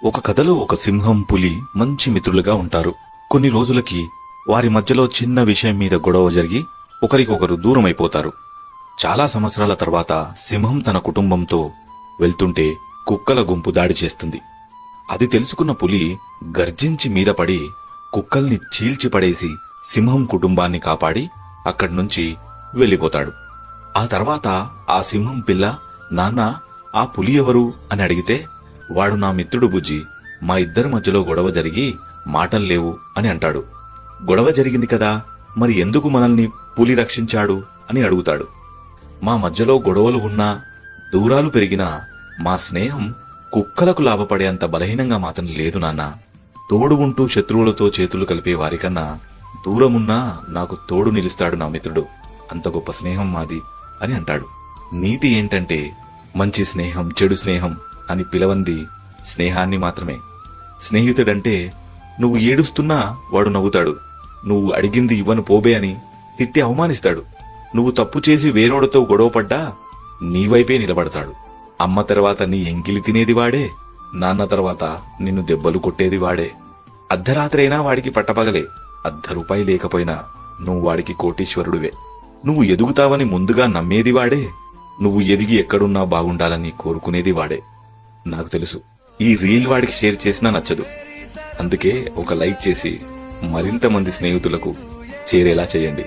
ఒక కథలో ఒక సింహం, పులి మంచి మిత్రులుగా ఉంటారు. కొన్ని రోజులకి వారి మధ్యలో చిన్న విషయం మీద గొడవ జరిగి ఒకరికొకరు దూరమైపోతారు. చాలా సంవత్సరాల తర్వాత సింహం తన కుటుంబంతో వెళ్తుంటే కుక్కల గుంపు దాడి చేస్తుంది. అది తెలుసుకున్న పులి గర్జించి మీద పడి కుక్కల్ని చీల్చిపడేసి సింహం కుటుంబాన్ని కాపాడి అక్కడ్నుంచి వెళ్లిపోతాడు. ఆ తర్వాత ఆ సింహం పిల్ల, నాన్న, ఆ పులి ఎవరు అని అడిగితే, వాడు నా మిత్రుడు బుజ్జి, మా ఇద్దరి మధ్యలో గొడవ జరిగి మాటల్లేవు అని అంటాడు. గొడవ జరిగింది కదా, మరి ఎందుకు మనల్ని పులి రక్షించాడు అని అడుగుతాడు. మా మధ్యలో గొడవలు ఉన్నా, దూరాలు పెరిగినా మా స్నేహం కుక్కలకు లాభపడేంత బలహీనంగా మాత్రం లేదు నాన్న. తోడు ఉంటూ శత్రువులతో చేతులు కలిపే వారికన్నా దూరమున్నా నాకు తోడు నిలుస్తాడు నా మిత్రుడు. అంత గొప్ప స్నేహం మాది అని అంటాడు. నీతి ఏంటంటే, మంచి స్నేహం, చెడు స్నేహం అని పిలవంది స్నేహాన్ని మాత్రమే. స్నేహితుడంటే నువ్వు ఏడుస్తున్నా వాడు నవ్వుతాడు. నువ్వు అడిగింది ఇవ్వను పోబే అని తిట్టి అవమానిస్తాడు. నువ్వు తప్పు చేసి వేరోడితో గొడవపడ్డా నీవైపే నిలబడతాడు. అమ్మ తర్వాత నీ ఎంకిలి తినేది వాడే, నాన్న తర్వాత నిన్ను దెబ్బలు కొట్టేది వాడే. అర్ధరాత్రైనా వాడికి పట్టపగలే. ₹1 లేకపోయినా నువ్వు వాడికి కోటీశ్వరుడివే. నువ్వు ఎదుగుతావని ముందుగా నమ్మేది వాడే. నువ్వు ఎదిగి ఎక్కడున్నా బాగుండాలని కోరుకునేది వాడే. నాకు తెలుసు, ఈ రీల్ వాడికి షేర్ చేసినా నచ్చదు. అందుకే ఒక లైక్ చేసి మరింత మంది స్నేహితులకు చేరేలా చేయండి.